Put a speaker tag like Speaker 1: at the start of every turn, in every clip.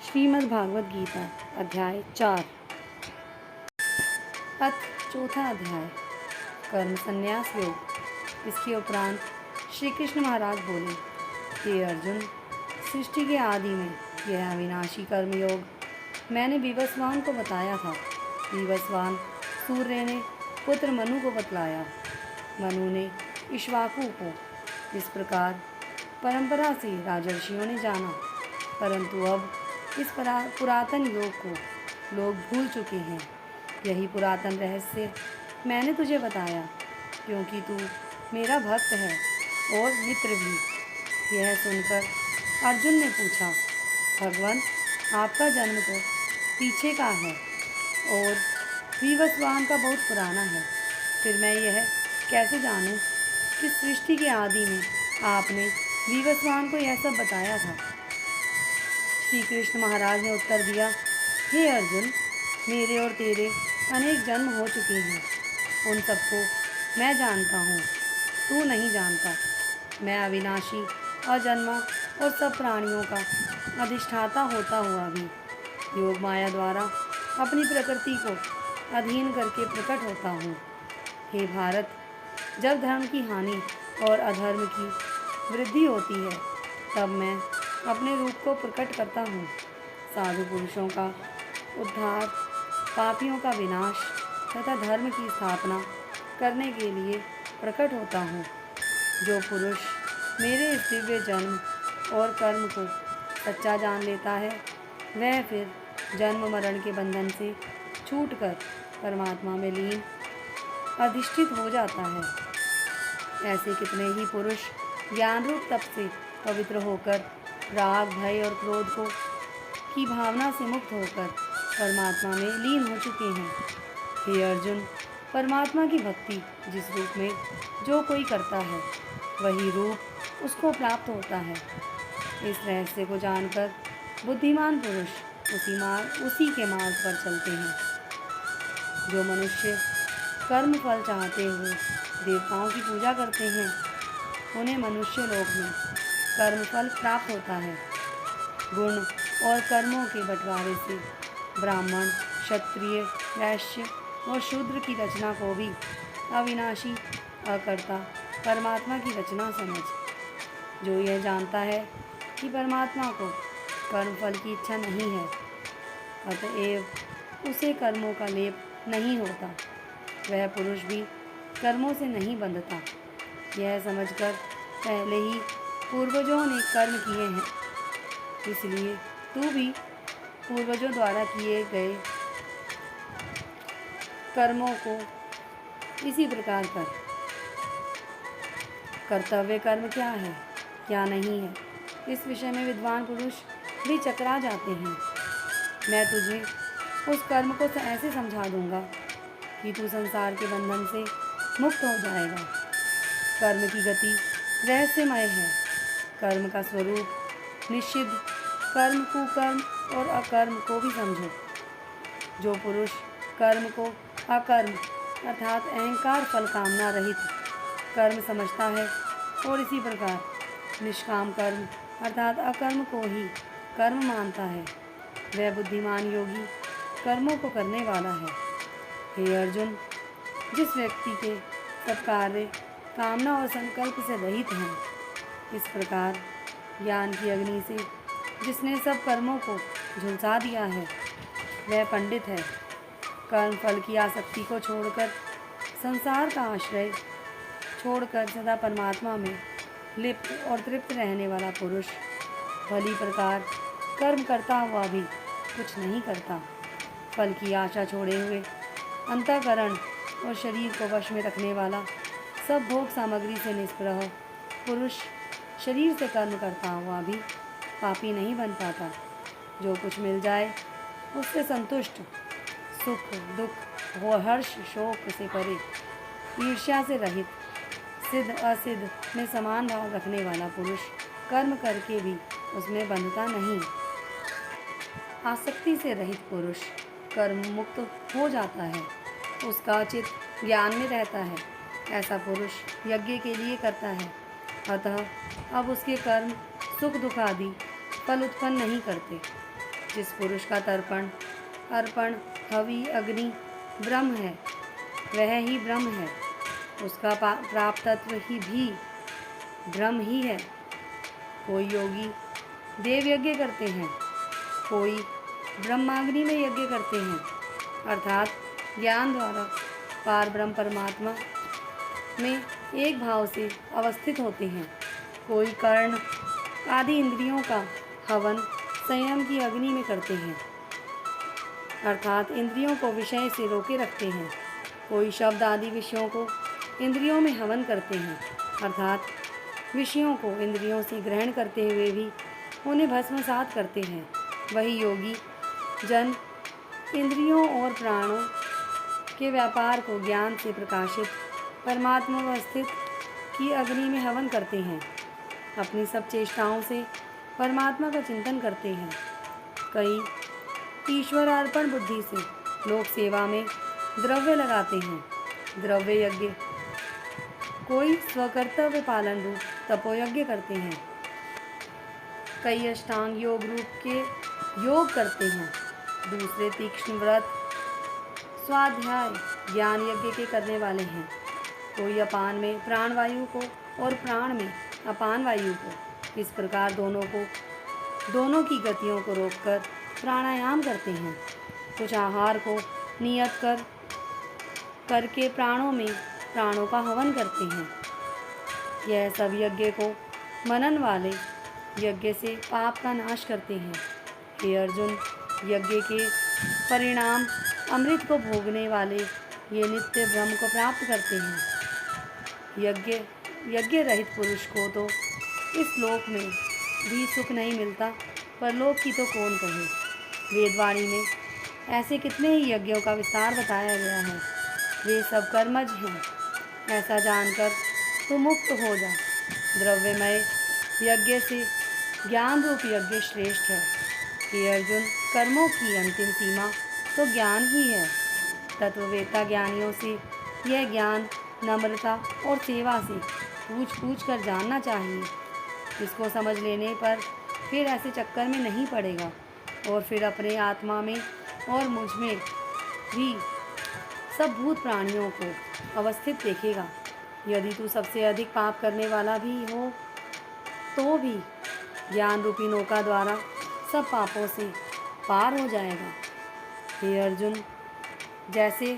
Speaker 1: श्रीमद् भागवत गीता अध्याय 4। अथ चौथा अध्याय कर्म संन्यास योग। इसके उपरांत श्री कृष्ण महाराज बोले, हे अर्जुन, सृष्टि के आदि में यह अविनाशी कर्म योग मैंने विवस्वान को बताया था। विवस्वान सूर्य ने पुत्र मनु को बतलाया। मनु ने इक्ष्वाकु को। इस प्रकार परंपरा से राजर्षियों ने जाना, परंतु अब इस पुरातन योग को लोग भूल चुके हैं। यही पुरातन रहस्य मैंने तुझे बताया, क्योंकि तू मेरा भक्त है और मित्र भी। यह सुनकर अर्जुन ने पूछा, भगवान, आपका जन्म तो पीछे का है और विवस्वान का बहुत पुराना है। फिर मैं यह कैसे जानूं कि सृष्टि के आदि में आपने विवस्वान को यह सब बताया था। श्री कृष्ण महाराज ने उत्तर दिया, हे अर्जुन, मेरे और तेरे अनेक जन्म हो चुके हैं। उन सबको मैं जानता हूँ, तू नहीं जानता। मैं अविनाशी, अजन्मा और सब प्राणियों का अधिष्ठाता होता हुआ भी योग माया द्वारा अपनी प्रकृति को अधीन करके प्रकट होता हूँ। हे भारत, जब धर्म की हानि और अधर्म की वृद्धि होती है, तब मैं अपने रूप को प्रकट करता हूँ। साधु पुरुषों का उद्धार, पापियों का विनाश तथा धर्म की स्थापना करने के लिए प्रकट होता हूँ। जो पुरुष मेरे इस दिव्य जन्म और कर्म को सच्चा जान लेता है, वह फिर जन्म मरण के बंधन से छूटकर परमात्मा में लीन अधिष्ठित हो जाता है। ऐसे कितने ही पुरुष ज्ञान रूप तप से पवित्र होकर राग, भय और क्रोध को की भावना से मुक्त होकर परमात्मा में लीन हो चुके हैं। हे अर्जुन, परमात्मा की भक्ति जिस रूप में जो कोई करता है, वही रूप उसको प्राप्त होता है। इस रहस्य को जानकर बुद्धिमान पुरुष उसी के मार्ग पर चलते हैं। जो मनुष्य कर्म फल चाहते हुए देवताओं की पूजा करते हैं, उन्हें मनुष्य लोक में कर्म फल प्राप्त होता है। गुण और कर्मों के बंटवारे से ब्राह्मण, क्षत्रिय, वैश्य और शूद्र की रचना को भी अविनाशी, अकर्ता परमात्मा की रचना समझ। जो यह जानता है कि परमात्मा को कर्म फल की इच्छा नहीं है, अतएव उसे कर्मों का लेप नहीं होता, वह पुरुष भी कर्मों से नहीं बंधता। यह समझकर पहले ही पूर्वजों ने कर्म किए हैं, इसलिए तू भी पूर्वजों द्वारा किए गए कर्मों को इसी प्रकार कर। कर्तव्य कर्म क्या है, क्या नहीं है, इस विषय में विद्वान पुरुष भी चकरा जाते हैं। मैं तुझे उस कर्म को ऐसे समझा दूंगा कि तू संसार के बंधन से मुक्त हो जाएगा। कर्म की गति रहस्यमय है। कर्म का स्वरूप निषिद्ध, कर्म, कुकर्म और अकर्म को भी समझो। जो पुरुष कर्म को अकर्म अर्थात अहंकार फल कामना रहित कर्म समझता है और इसी प्रकार निष्काम कर्म अर्थात अकर्म को ही कर्म मानता है, वह बुद्धिमान योगी कर्मों को करने वाला है। हे अर्जुन, जिस व्यक्ति के सब कार्य कामना और संकल्प से रहित हैं, इस प्रकार ज्ञान की अग्नि से जिसने सब कर्मों को झुलसा दिया है, वह पंडित है। कर्म फल की आसक्ति को छोड़कर, संसार का आश्रय छोड़कर सदा परमात्मा में लिप्त और तृप्त रहने वाला पुरुष भली प्रकार कर्म करता हुआ भी कुछ नहीं करता। फल की आशा छोड़े हुए अंतःकरण और शरीर को वश में रखने वाला, सब भोग सामग्री से निष्प्रह पुरुष शरीर से कर्म करता हुआ भी पापी नहीं बन पाता। जो कुछ मिल जाए उससे संतुष्ट, सुख दुख व हर्ष शोक से परे, ईर्ष्या से रहित, सिद्ध असिद्ध में समान भाव रखने वाला पुरुष कर्म करके भी उसमें बंधता नहीं। आसक्ति से रहित पुरुष कर्म मुक्त हो जाता है, उसका चित्त ज्ञान में रहता है। ऐसा पुरुष यज्ञ के लिए करता है, अतः अब उसके कर्म सुख दुख आदि फल उत्पन्न नहीं करते। जिस पुरुष का तर्पण अर्पण हवि अग्नि ब्रह्म है, वह ही ब्रह्म है। उसका प्राप्त तत्व ही भी ब्रह्म ही है। कोई योगी देव यज्ञ करते हैं, कोई ब्रह्माग्नि में यज्ञ करते हैं, अर्थात ज्ञान द्वारा पार ब्रह्म परमात्मा में एक भाव से अवस्थित होते हैं। कोई कर्ण आदि इंद्रियों का हवन संयम की अग्नि में करते हैं, अर्थात इंद्रियों को विषय से रोके रखते हैं। कोई शब्द आदि विषयों को इंद्रियों में हवन करते हैं, अर्थात विषयों को इंद्रियों से ग्रहण करते हुए भी उन्हें भस्मसात करते हैं। वही योगी जन इंद्रियों और प्राणों के व्यापार को ज्ञान से प्रकाशित परमात्मा अवस्थित की अग्नि में हवन करते हैं। अपनी सब चेष्टाओं से परमात्मा का चिंतन करते हैं। कई ईश्वर अर्पण बुद्धि से लोक सेवा में द्रव्य लगाते हैं, द्रव्य यज्ञ। कोई स्वकर्तव्य पालन रूप तपोयज्ञ करते हैं। कई अष्टांग योग रूप के योग करते हैं। दूसरे तीक्ष्ण व्रत स्वाध्याय ज्ञान यज्ञ के करने वाले हैं। कोई अपान में प्राणवायु को और प्राण में अपान वायु को, इस प्रकार दोनों की गतियों को रोककर प्राणायाम करते हैं। कुछ आहार को नियत करके प्राणों में प्राणों का हवन करते हैं। यह सब यज्ञ को मनन वाले यज्ञ से पाप का नाश करते हैं। हे अर्जुन, यज्ञ के परिणाम अमृत को भोगने वाले ये नित्य ब्रह्म को प्राप्त करते हैं। यज्ञ रहित पुरुष को तो इस लोक में भी सुख नहीं मिलता, पर लोक की तो कौन कहे। वेदवाणी में ऐसे कितने ही यज्ञों का विस्तार बताया गया है। वे सब कर्मज हैं। ऐसा जानकर तो मुक्त हो जा। द्रव्यमय यज्ञ से ज्ञान रूप यज्ञ श्रेष्ठ है। हे अर्जुन, कर्मों की अंतिम सीमा तो ज्ञान ही है। तत्ववेत्ता ज्ञानियों से यह ज्ञान नम्रता और सेवा से पूछ कर जानना चाहिए। इसको समझ लेने पर फिर ऐसे चक्कर में नहीं पड़ेगा और फिर अपने आत्मा में और मुझ में भी सब भूत प्राणियों को अवस्थित देखेगा। यदि तू सबसे अधिक पाप करने वाला भी हो तो भी ज्ञान रूपी नौका द्वारा सब पापों से पार हो जाएगा। हे अर्जुन, जैसे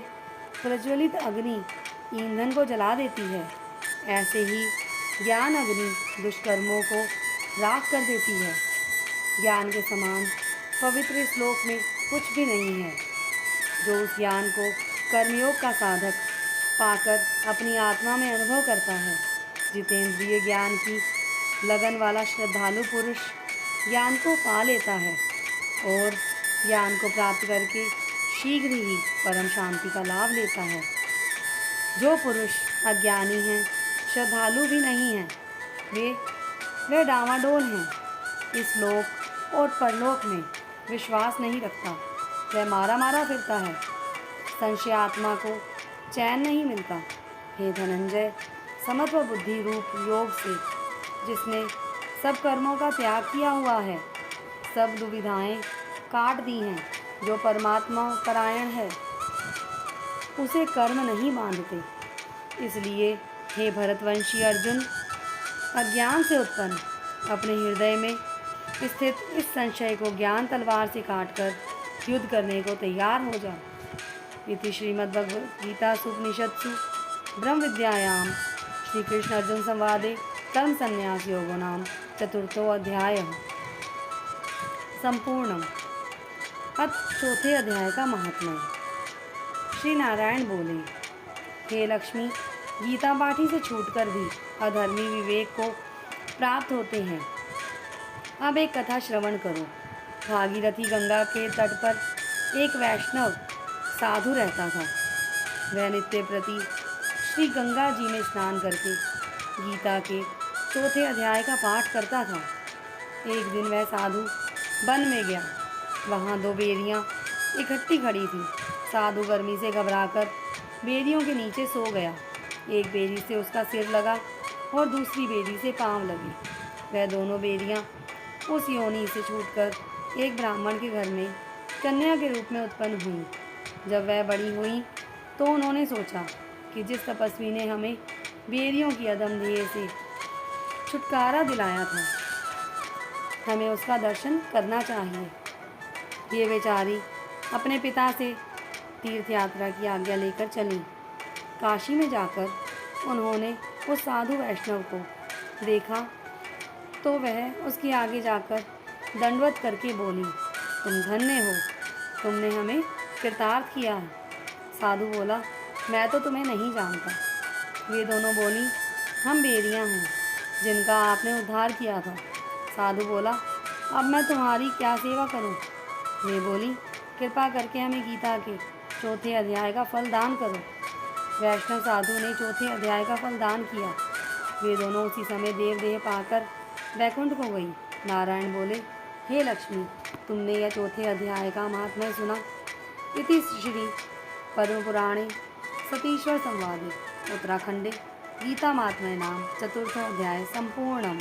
Speaker 1: प्रज्वलित अग्नि ईंधन को जला देती है, ऐसे ही ज्ञान अग्नि दुष्कर्मों को राख कर देती है। ज्ञान के समान पवित्र इस लोक में कुछ भी नहीं है। जो उस ज्ञान को कर्मयोग का साधक पाकर अपनी आत्मा में अनुभव करता है। जितेंद्रिय ज्ञान की लगन वाला श्रद्धालु पुरुष ज्ञान को पा लेता है और ज्ञान को प्राप्त करके शीघ्र ही परम शांति का लाभ लेता है। जो पुरुष अज्ञानी हैं, श्रद्धालु भी नहीं हैं, वे डामाडोल हैं। इस लोक और परलोक में विश्वास नहीं रखता, वह मारा फिरता है। संशय आत्मा को चैन नहीं मिलता। हे धनंजय, समत्व बुद्धि रूप योग से जिसने सब कर्मों का त्याग किया हुआ है, सब दुविधाएं काट दी हैं, जो परमात्मा परायण है, उसे कर्म नहीं बांधते। इसलिए हे भरतवंशी अर्जुन, अज्ञान से उत्पन्न अपने हृदय में स्थित इस संशय को ज्ञान तलवार से काटकर युद्ध करने को तैयार हो जा। इति श्रीमद्भगवद्गीतासु उपनिषत्सु ब्रह्म विद्यायां श्री कृष्ण अर्जुन संवादे कर्म संन्यास योगो नाम चतुर्थो अध्याय संपूर्णम। अब चौथे अध्याय का महात्म्य। श्री नारायण बोले, हे लक्ष्मी, गीता पाठी से छूटकर भी अधर्मी विवेक को प्राप्त होते हैं। अब एक कथा श्रवण करो। भागीरथी गंगा के तट पर एक वैष्णव साधु रहता था। वह नित्य प्रति श्री गंगा जी में स्नान करके गीता के चौथे अध्याय का पाठ करता था। एक दिन वह साधु वन में गया। वहाँ दो बेरियाँ इकट्ठी खड़ी थीं। साधु गर्मी से घबराकर बेरियों के नीचे सो गया। एक बेरी से उसका सिर लगा और दूसरी बेरी से पाँव लगी। वह दोनों बेरियाँ उस योनि से छूटकर एक ब्राह्मण के घर में कन्या के रूप में उत्पन्न हुई। जब वह बड़ी हुई तो उन्होंने सोचा कि जिस तपस्वी ने हमें बेरियों की अदम देह से छुटकारा दिलाया था, हमें उसका दर्शन करना चाहिए। ये बेचारी अपने पिता से तीर्थ यात्रा की आज्ञा लेकर चली। काशी में जाकर उन्होंने उस साधु वैष्णव को देखा तो वह उसके आगे जाकर दंडवत करके बोली, तुम धन्य हो, तुमने हमें कृतार्थ किया है। साधु बोला, मैं तो तुम्हें नहीं जानता। वे दोनों बोली, हम बेरियां हैं जिनका आपने उद्धार किया था। साधु बोला, अब मैं तुम्हारी क्या सेवा करूं? वे बोली, कृपा करके हमें गीता के 4 अध्याय का फल दान करो। वैष्णव साधु ने 4 अध्याय का फल दान किया। वे दोनों उसी समय देवदेह पाकर वैकुंठ को गई। नारायण बोले, हे लक्ष्मी, तुमने यह 4 अध्याय का महात्म्य सुना। इति श्री पद्मपुराणे सतीश्वर संवादे उत्तराखंडे गीता महात्म्य नाम 4 अध्याय संपूर्णम्।